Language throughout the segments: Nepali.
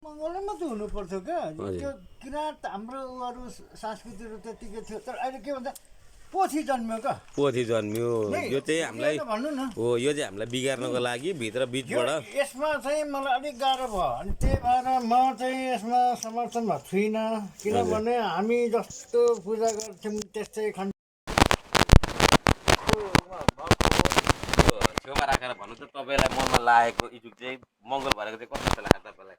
मङ्गलै मात्रै हुनुपर्छ क्या त्यो किराँत हाम्रो उहरू संस्कृतिहरू त्यतिकै थियो तर अहिले के भन्छ पोथी जन्मियो क्या पोथी जन्मियो यो चाहिँ हामीलाई भन्नु न हो यो चाहिँ हामीलाई बिगार्नको लागि भित्र बिचबाट यसमा चाहिँ मलाई अलिक गाह्रो भयो अनि त्यही भएर म चाहिँ यसमा समर्थनमा छुइनँ किनभने हामी जस्तो पूजा गर्थ्यौँ त्यस्तै छेउमा राखेर भन्नु त तपाईँलाई मनमा लागेको इजुक चाहिँ मङ्गल भरेको चाहिँ कस्तो लाग्छ तपाईँलाई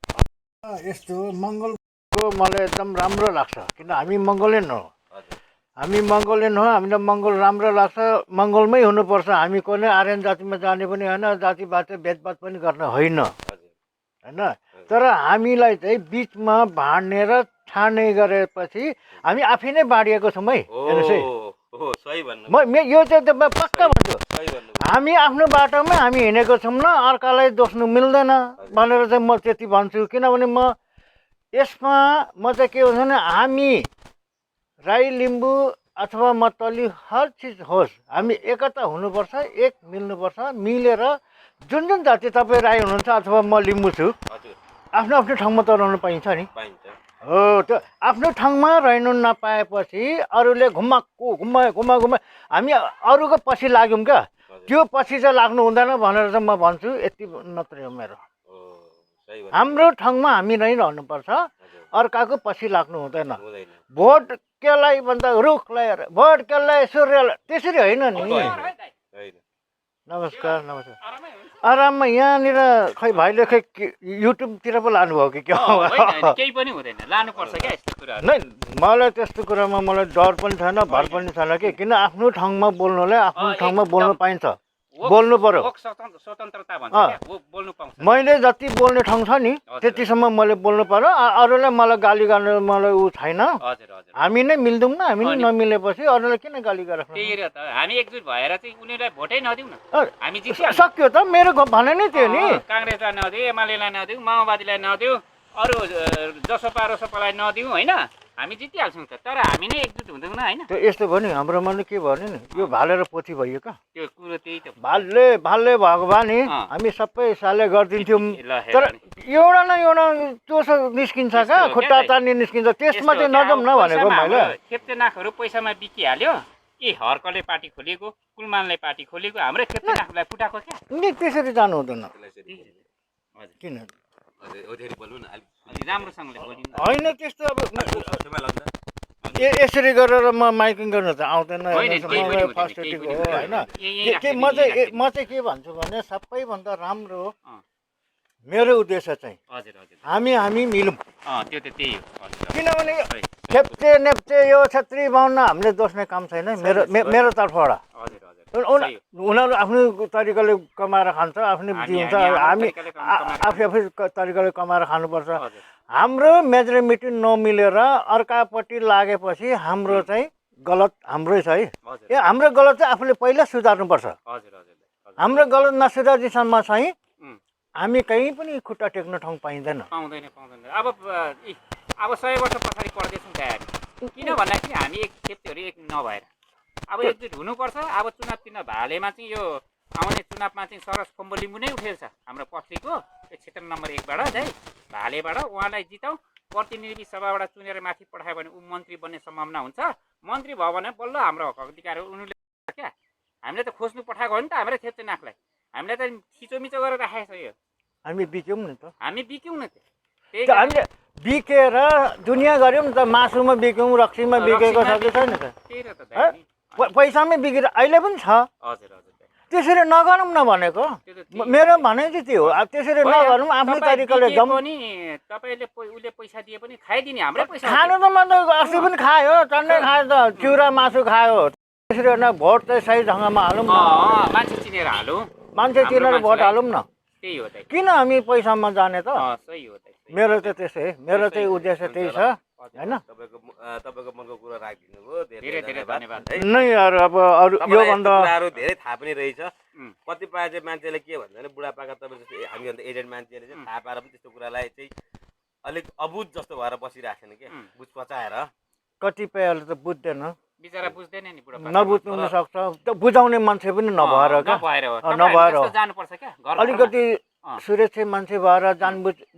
यस्तो मङ्गलको मलाई एकदम राम्रो लाग्छ किन हामी मङ्गोलियन हो हामी मङ्गोलियन हो हामीलाई मङ्गल राम्रो लाग्छ मङ्गलमै हुनुपर्छ हामी कुनै आर्यन जातिमा जाने पनि होइन जातिवाद भेदभाद पनि गर्ने होइन होइन तर हामीलाई चाहिँ बिचमा बाँडेर ठाने गरेपछि हामी आफै नै बाँडिएको छौँ है हेर्नुहोस् है यो चाहिँ पक्का भन्छु हामी आफ्नो बाटोमा हामी हिँडेको छौँ न अर्कालाई दोस्नु मिल्दैन भनेर चाहिँ म त्यति भन्छु किनभने म यसमा म चाहिँ के हुन्छ भने हामी राई लिम्बू अथवा मतली हर चिज होस् हामी एकता हुनुपर्छ एक मिल्नुपर्छ मिलेर जुन जुन जाति तपाईँ राई हुनुहुन्छ अथवा म लिम्बू छु आफ्नो आफ्नो ठाउँमा त रहनु पाइन्छ नि हो त्यो आफ्नो ठाउँमा रहनु नपाएपछि अरूले घुमा हामी अरूको पछि लाग्यौँ क्या त्यो पछि चाहिँ लाग्नु हुँदैन भनेर चाहिँ म भन्छु यति मात्रै हो मेरो हाम्रो ठाउँमा हामी नै रहनुपर्छ अर्काको पछि लाग्नु हुँदैन भोट केलाई भन्दा रुखलाई भोट केलाई सूर्यलाई त्यसरी होइन नि नमस्कार नमस्कार आराममा यहाँनिर खै भाइले खै युट्युबतिर पो लानुभयो कि क्या केही पनि हुँदैन लानुपर्छ क्या यस्तो कुरा नै मलाई त्यस्तो कुरामा मलाई डर पनि छैन भर पनि छैन कि किन आफ्नो ठाउँमा बोल्नुलाई आफ्नो ठाउँमा बोल्नु पाइन्छ बोल्नु पर्यो स्वतन्त्रता भन्छ क्या बोल्नु पाउँछ मैले जति बोल्ने ठाउँ छ नि त्यतिसम्म मैले बोल्नु पर्यो अरूलाई मलाई गाली गर्ने मलाई ऊ छैन हामी नै मिल्दैनौँ न हामी नै नमिलेपछि अरूलाई किन गाली गरेर त्यही त हामी एकजुट भएर चाहिँ उनीहरूलाई भोटै नदिउँ न हामी सक्यो त मेरो भने नै थियो नि काङ्ग्रेसलाई नदिउँ एमालेलाई नदिउँ माओवादीलाई नदिउँ अरू जसपा रसपालाई नदिउँ होइन हामी जितिहाल्छौँ त तर हामी नै एकजुट हुँदैनौँ होइन त्यो यस्तो भयो नि हाम्रोमा नि के भयो नि यो भालेर पोथी भयो क्या त्यो कुरो त्यही त भालले भएको भए नि हामी सबै साले गरिदिन्थ्यौँ तर एउटा न एउटा चोसो निस्किन्छ क्या खुट्टा तान्ने निस्किन्छ त्यसमा चाहिँ नजाउँ न भनेको मैले खेप्तेनाखहरू पैसामा बिकिहाल्यो ए हर्कले पार्टी खोलिएको कुलमानले पार्टी खोलिएको हाम्रै खेप्तेनाखलाई फुटाएको क्या नि त्यसरी जानु हुँदैन किन राम्रोसँगले होइन त्यस्तो अब यसरी गरेर म माइकिङ गर्न त आउँदैन फर्स्टेटिभ हो होइन म चाहिँ के भन्छु भने सबैभन्दा राम्रो मेरो उद्देश्य चाहिँ हामी मिलौँ त्यो त त्यही हो किनभने खेप्चे नेप्चे यो छेत्री बाहुन हामीले दोस्ने काम छैन मेरो तर्फबाट उनीहरू आफ्नो तरिकाले कमाएर खान्छ आफ्नै बुद्धि हुन्छ हामी आफै तरिकाले कमाएर खानुपर्छ हाम्रो मेजोरिटी नमिलेर अर्कापट्टि लागेपछि हाम्रो चाहिँ गलत हाम्रै छ है हाम्रो गलत चाहिँ आफूले पहिला सुधार्नुपर्छ हाम्रो गलत नसुधार्दिसम्म चाहिँ हामी कहीँ पनि खुट्टा टेक्ने ठाउँ पाइँदैन अब 100 वर्ष पछाडि पर्दैछौँ हामी किन भन्दाखेरि हामी एक खेप्तीहरू एक नभएर अब एकजुट हुनुपर्छ अब चुनाव भालेमा चाहिँ यो आउने चुनावमा चाहिँ सरस खोम्बो लिम्बू नै उठेको छ हाम्रो पछिको क्षेत्र नम्बर 1बाट है भालेबाट उहाँलाई जिताउँ प्रतिनिधि सभाबाट चुनेर माथि पठायो भने ऊ मन्त्री बन्ने सम्भावना हुन्छ मन्त्री भयो भने बल्ल हाम्रो हक अधिकार उनीहरूले क्या हामीले त खोज्नु पठाएको हो नि त हाम्रो खेप्तेनाखलाई हामीले त थिचोमिचो गरेर राखेको छ यो हामी बिक्यौँ नि त हामी बिक्यौँ न हामीले बिकेर दुनियाँ गऱ्यौँ नि त मासुमा बिक्यौँ रक्सीमा बिकेको छ कि छैन त पैसामै बिकेर अहिले पनि छ त्यसरी नगरौँ न भनेको मेरो भनाइ चाहिँ त्यो हो त्यसरी नगरौँ आफ्नो तरिकाले जाउँ पनि तपाईँले उसले पैसा दिए पनि खाइदिने हाम्रै पैसा खानु त म त अस्ति पनि खायो टन्नै खायो त चिउरा मासु खायो त्यसरी होइन भोट चाहिँ सही ढङ्गमा हालौँ न मान्छे चिनेर हालौँ मान्छे चिनेर भोट हालौँ न त्यही हो त किन हामी पैसामा जाने त सही हो त मेरो चाहिँ त्यसै मेरो चाहिँ उद्देश्य त्यही छ होइन तपाईँको मनको कुरा राखिदिनु भयो धेरै धेरै धन्यवाद नै यार अब अरू योभन्दा कुराहरू धेरै थाहा पनि रहेछ कतिपय चाहिँ मान्छेले के भन्छ भने बुढापाका तपाईँ जस्तो हामीभन्दा एजेन्ट मान्छेले चाहिँ थाहा पाएर पनि त्यस्तो कुरालाई चाहिँ अलिक अबुझ जस्तो भएर बसिरहेको छैन क्या बुझ पचाएर कतिपयहरूले त बुझ्दैन बिचरा बुझ्दैन नि बुढा नबुझ्नु हुन सक्छ बुझाउने मान्छे पनि नभएर नभएर जानुपर्छ क्या अलिकति सुरक्षित मान्छे भएर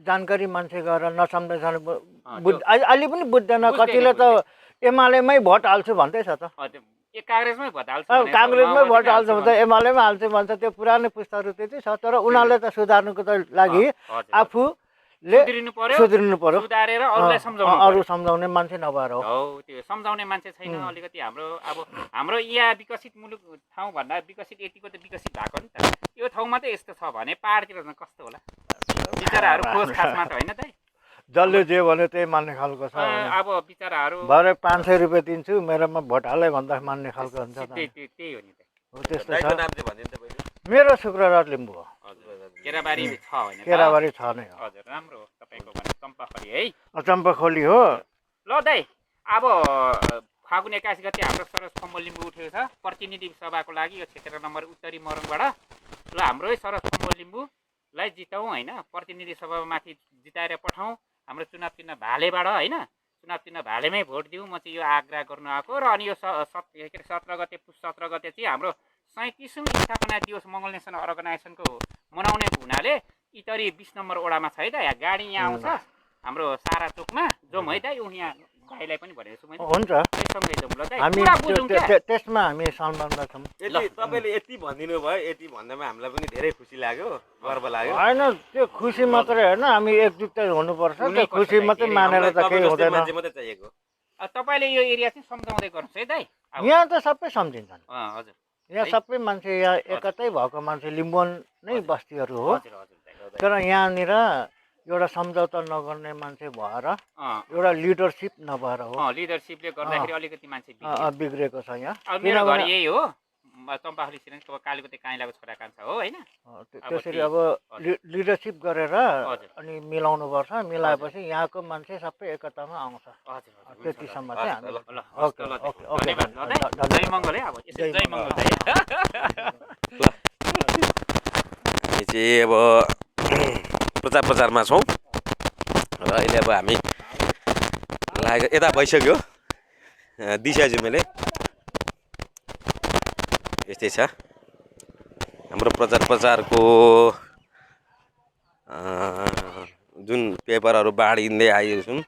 जानकारी मान्छे गएर नसम्झे अहिले पनि बुझ्दैन कतिले त एमालेमै भोट हाल्छु भन्दैछ त काङ्ग्रेसमै भोट हाल्छ काङ्ग्रेसमै भोट हाल्छ भन्छ एमालेमै हाल्छु भन्छ त्यो पुरानो पुस्ताहरू त्यति छ तर उनीहरूले त सुधार्नुको लागि आफूले सुध्रिनु पर्यो सुधारेर अरूलाई सम्झाउनु अरू सम्झाउने मान्छे नभएर हो त्यो सम्झाउने मान्छे छैन अलिकति हाम्रो यहाँ विकसित मुलुक ठाउँ भन्दा विकसित यतिको त विकसित भएको नि त यो ठाउँमा त यस्तो छ भने पहाडतिर त कस्तो होला बिचराहरू खोज खासमा त होइन त जसले जे भन्यो त्यही मान्ने खालको छ अब बिचराहरू भरे 500 रुपियाँ दिन्छु मेरोमा भोट हालै भन्दा मान्ने खालको हुन्छ त्यही हो नि त हो त्यस्तो छ मेरो शुक्रराज लिम्बू हो केराबारी छ होइन केराबारी छ नै हो हजुर राम्रो हो तपाईँको भने चम्पाखोली है चम्पाखोली हो ल दाइ अब फागुन 21 गते हाम्रो सरस कम्बल लिम्बू उठेको छ प्रतिनिधि सभाको लागि यो क्षेत्र नम्बर उत्तरी मोरङबाट ल हाम्रो सरस कम्बल लिम्बूलाई जिताउँ होइन प्रतिनिधि सभामाथि जिताएर पठाउँ हाम्रो चुनाव चिन्ह भालेबाट होइन चुनाव चिन्ह भालेमै भोट दिउँ म चाहिँ यो आग्रह गर्नु आएको र अनि यो 17 गते पुस 17 गते चाहिँ हाम्रो 37औं स्थापना दिवस मङ्गल नेसन अर्गनाइजेसनको मनाउने हुनाले इतरी 20 नम्बर वडामा छ है त यहाँ गाडी यहाँ आउँछ हाम्रो सारा चोकमा जाउँ है त यहाँ भाइलाई पनि भनेको छु मैले हुन्छ हामी त्यसमा हामी सम्बन्ध छौँ तपाईँले यति भनिदिनु भयो यति भन्दामा हामीलाई पनि धेरै खुसी लाग्यो गर्व लाग्यो होइन त्यो खुसी मात्रै होइन हामी एकजुट हुनुपर्छ त्यो खुसी मात्रै मानेर त केही हुँदैन तपाईँले यो एरिया चाहिँ सम्झाउँदै गर्नुहोस् है दाइ यहाँ त सबै सम्झिन्छन् हजुर यहाँ सबै मान्छे यहाँ एकतै भएको मान्छे लिम्बुवान नै बस्तीहरू हो तर यहाँनिर एउटा सम्झौता नगर्ने मान्छे भएर एउटा लिडरसिप नभएर हो लिडरसिपले गर्दाखेरि अलिकति मान्छे बिग्रेको छ यहाँ मेरो घर यही हो चम्पाखोली सिरेन्ज कालीकोटे काइलाको छोरा कान्छा हो होइन त्यसरी अब लिडरसिप गरेर अनि मिलाउनु पर्छ मिलाएपछि यहाँको मान्छे सबै एकतामा आउँछ त्यतिसम्म चाहिँ चाहिँ अब प्रचारमा छौँ र अहिले अब हामी लागेको यता भइसक्यो दिइसकेछु मैले यस्तै छ हाम्रो प्रचारको जुन पेपरहरू बाँडिँदै आइएको छौँ